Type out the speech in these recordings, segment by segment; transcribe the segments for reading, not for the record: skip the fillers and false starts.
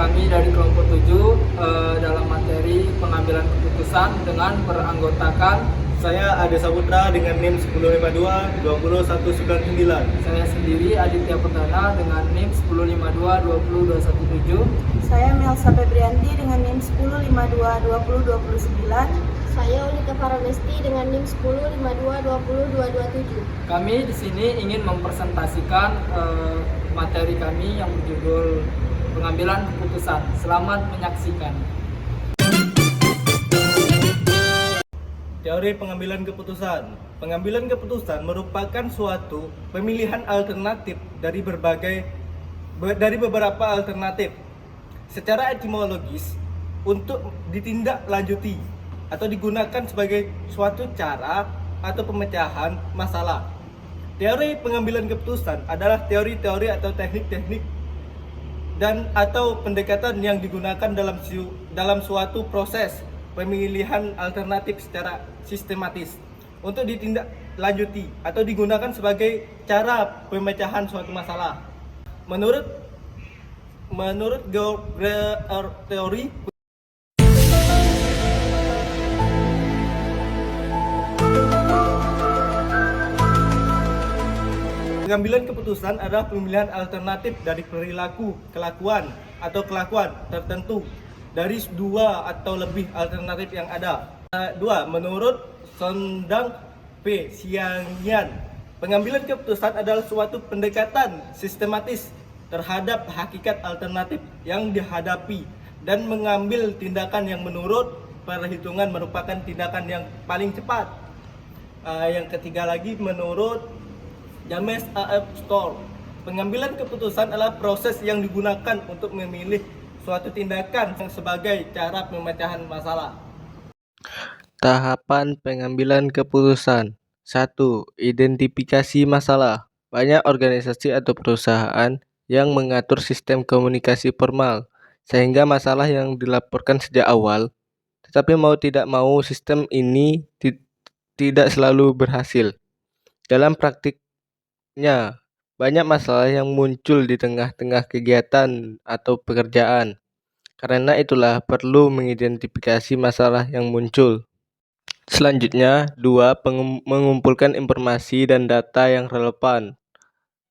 kami dari kelompok 7 dalam materi pengambilan keputusan dengan beranggotakan Saya Ade Saputra dengan NIM 1052 20199. saya sendiri Aditya Perdana dengan NIM 1052 20217. Saya Melsa Febrianti dengan NIM 1052 2029. Saya Ulika Paramesti dengan NIM 1052 20227. Kami di sini ingin mempresentasikan materi kami yang berjudul pengambilan keputusan. Selamat menyaksikan. Teori pengambilan keputusan. Pengambilan keputusan merupakan suatu pemilihan alternatif dari beberapa alternatif secara etimologis untuk ditindaklanjuti atau digunakan sebagai suatu cara atau pemecahan masalah. Teori pengambilan keputusan adalah teori-teori atau teknik-teknik dan atau pendekatan yang digunakan dalam suatu proses pemilihan alternatif secara sistematis untuk ditindaklanjuti atau digunakan sebagai cara pemecahan suatu masalah. Menurut teori pengambilan keputusan adalah pemilihan alternatif dari perilaku, kelakuan, atau kelakuan tertentu dari dua atau lebih alternatif yang ada. Dua, menurut Sondang P. Siangian, pengambilan keputusan adalah suatu pendekatan sistematis terhadap hakikat alternatif yang dihadapi dan mengambil tindakan yang menurut perhitungan merupakan tindakan yang paling cepat. Yang ketiga lagi menurut James A.F. Stoll, pengambilan keputusan adalah proses yang digunakan untuk memilih suatu tindakan sebagai cara pemecahan masalah. Tahapan pengambilan keputusan. 1. Identifikasi masalah. Banyak organisasi atau perusahaan yang mengatur sistem komunikasi formal, sehingga masalah yang dilaporkan sejak awal, tetapi mau tidak mau sistem ini tidak selalu berhasil. Dalam praktiknya, banyak masalah yang muncul di tengah-tengah kegiatan atau pekerjaan. Karena itulah perlu mengidentifikasi masalah yang muncul. Selanjutnya, 2. Mengumpulkan informasi dan data yang relevan.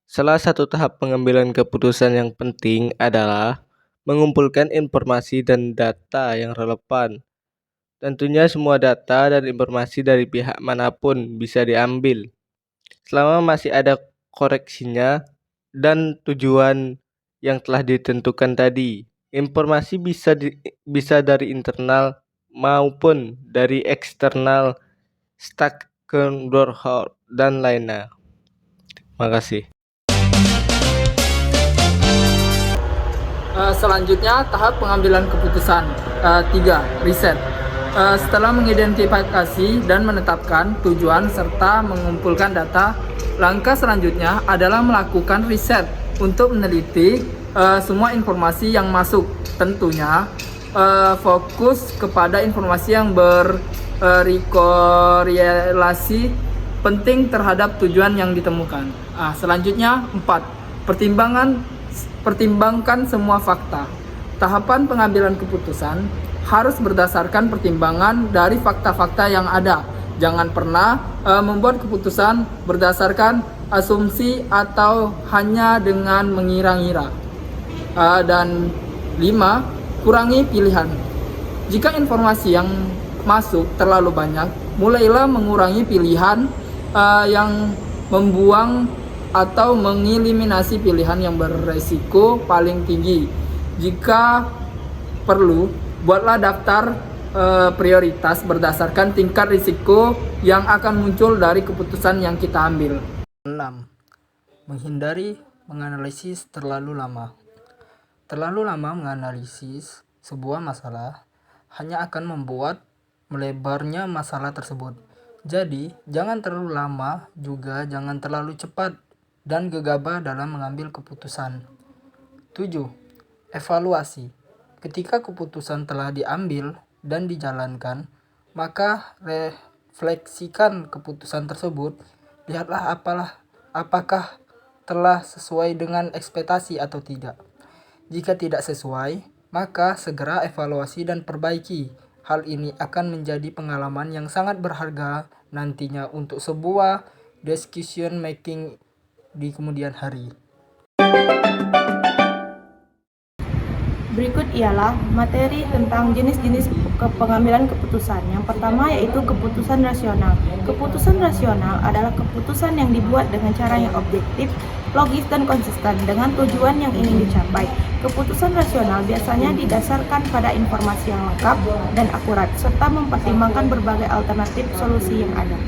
Salah satu tahap pengambilan keputusan yang penting adalah mengumpulkan informasi dan data yang relevan. Tentunya semua data dan informasi dari pihak manapun bisa diambil, selama masih ada koreksinya dan tujuan yang telah ditentukan tadi. Informasi bisa dari internal maupun dari eksternal, stakeholder dan lainnya. Terima kasih. Selanjutnya tahap pengambilan keputusan. 3. Riset. Setelah mengidentifikasi dan menetapkan tujuan serta mengumpulkan data, langkah selanjutnya adalah melakukan riset untuk meneliti semua informasi yang masuk. Tentunya fokus kepada informasi yang berkorelasi penting terhadap tujuan yang ditemukan. Selanjutnya 4. Pertimbangkan semua fakta. Tahapan pengambilan keputusan harus berdasarkan pertimbangan dari fakta-fakta yang ada. Jangan pernah membuat keputusan berdasarkan asumsi atau hanya dengan mengira-ngira. Dan 5. Kurangi pilihan. Jika informasi yang masuk terlalu banyak, mulailah mengurangi pilihan yang membuang atau mengeliminasi pilihan yang beresiko paling tinggi. Jika perlu, buatlah daftar prioritas berdasarkan tingkat risiko yang akan muncul dari keputusan yang kita ambil. 6. Menghindari menganalisis terlalu lama. Terlalu lama menganalisis sebuah masalah hanya akan membuat melebarnya masalah tersebut. Jadi, jangan terlalu lama, juga jangan terlalu cepat dan gegabah dalam mengambil keputusan. 7. Evaluasi. Ketika keputusan telah diambil dan dijalankan, maka refleksikan keputusan tersebut. Lihatlah apakah telah sesuai dengan ekspektasi atau tidak. Jika tidak sesuai, maka segera evaluasi dan perbaiki. Hal ini akan menjadi pengalaman yang sangat berharga nantinya untuk sebuah decision making di kemudian hari. Berikut ialah materi tentang jenis-jenis pengambilan keputusan. Yang pertama yaitu keputusan rasional. Keputusan rasional adalah keputusan yang dibuat dengan cara yang objektif, logis, dan konsisten dengan tujuan yang ingin dicapai. Keputusan rasional biasanya didasarkan pada informasi yang lengkap dan akurat, serta mempertimbangkan berbagai alternatif solusi yang ada.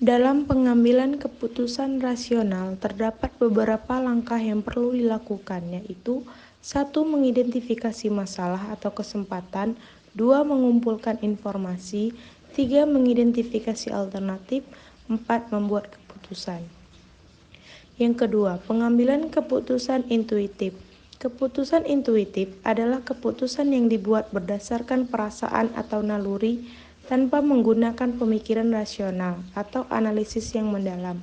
Dalam pengambilan keputusan rasional, terdapat beberapa langkah yang perlu dilakukan, yaitu 1. Mengidentifikasi masalah atau kesempatan, 2. Mengumpulkan informasi, 3. Mengidentifikasi alternatif, 4. Membuat keputusan. Yang kedua, pengambilan keputusan intuitif. Keputusan intuitif adalah keputusan yang dibuat berdasarkan perasaan atau naluri tanpa menggunakan pemikiran rasional atau analisis yang mendalam.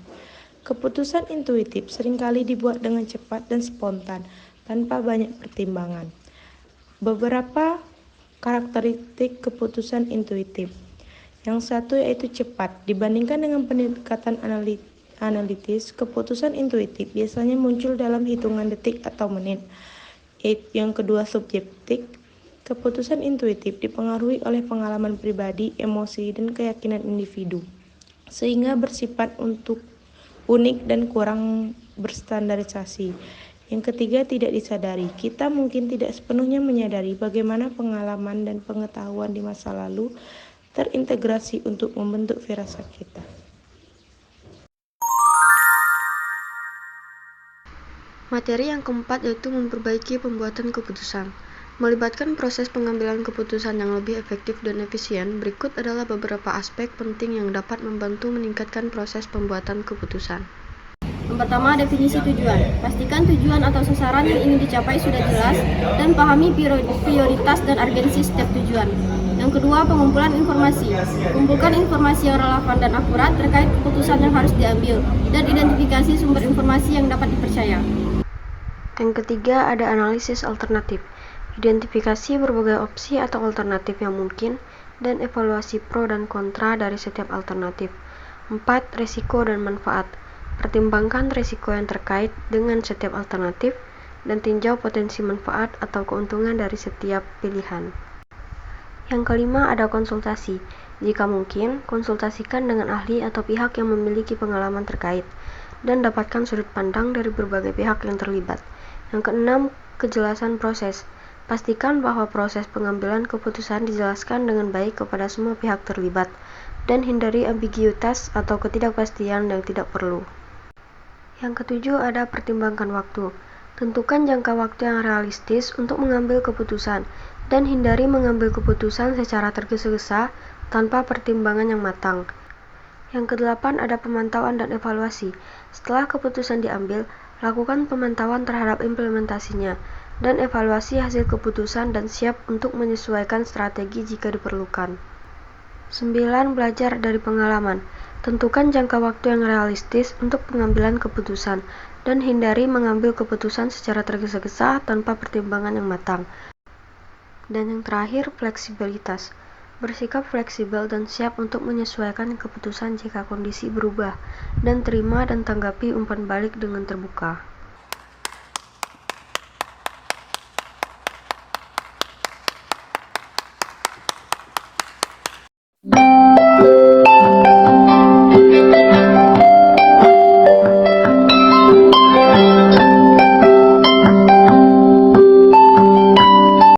Keputusan intuitif seringkali dibuat dengan cepat dan spontan, tanpa banyak pertimbangan. Beberapa karakteristik keputusan intuitif. Yang satu yaitu cepat. Dibandingkan dengan pendekatan analitis, keputusan intuitif biasanya muncul dalam hitungan detik atau menit. Yang kedua subjektif. Keputusan intuitif dipengaruhi oleh pengalaman pribadi, emosi, dan keyakinan individu, sehingga bersifat unik dan kurang berstandarisasi. Yang ketiga, tidak disadari. Kita mungkin tidak sepenuhnya menyadari bagaimana pengalaman dan pengetahuan di masa lalu terintegrasi untuk membentuk firasat kita. Materi yang keempat yaitu memperbaiki pembuatan keputusan. Melibatkan proses pengambilan keputusan yang lebih efektif dan efisien, berikut adalah beberapa aspek penting yang dapat membantu meningkatkan proses pembuatan keputusan. Yang pertama, definisi tujuan. Pastikan tujuan atau sasaran yang ingin dicapai sudah jelas dan pahami prioritas dan urgensi setiap tujuan. Yang kedua, pengumpulan informasi. Kumpulkan informasi yang relevan dan akurat terkait keputusan yang harus diambil dan identifikasi sumber informasi yang dapat dipercaya. Yang ketiga, ada analisis alternatif. Identifikasi berbagai opsi atau alternatif yang mungkin dan evaluasi pro dan kontra dari setiap alternatif. 4. Risiko dan manfaat. Pertimbangkan risiko yang terkait dengan setiap alternatif dan tinjau potensi manfaat atau keuntungan dari setiap pilihan. Yang kelima, ada konsultasi. Jika mungkin, konsultasikan dengan ahli atau pihak yang memiliki pengalaman terkait dan dapatkan sudut pandang dari berbagai pihak yang terlibat. Yang keenam, kejelasan proses. Pastikan bahwa proses pengambilan keputusan dijelaskan dengan baik kepada semua pihak terlibat dan hindari ambiguitas atau ketidakpastian yang tidak perlu. Yang ketujuh, ada pertimbangkan waktu. Tentukan jangka waktu yang realistis untuk mengambil keputusan dan hindari mengambil keputusan secara tergesa-gesa tanpa pertimbangan yang matang. Yang kedelapan, ada pemantauan dan evaluasi. Setelah keputusan diambil, lakukan pemantauan terhadap implementasinya dan evaluasi hasil keputusan dan siap untuk menyesuaikan strategi jika diperlukan. 9. Belajar dari pengalaman. Tentukan jangka waktu yang realistis untuk pengambilan keputusan dan hindari mengambil keputusan secara tergesa-gesa tanpa pertimbangan yang matang. Dan yang terakhir, fleksibilitas. Bersikap fleksibel dan siap untuk menyesuaikan keputusan jika kondisi berubah, dan terima dan tanggapi umpan balik dengan terbuka.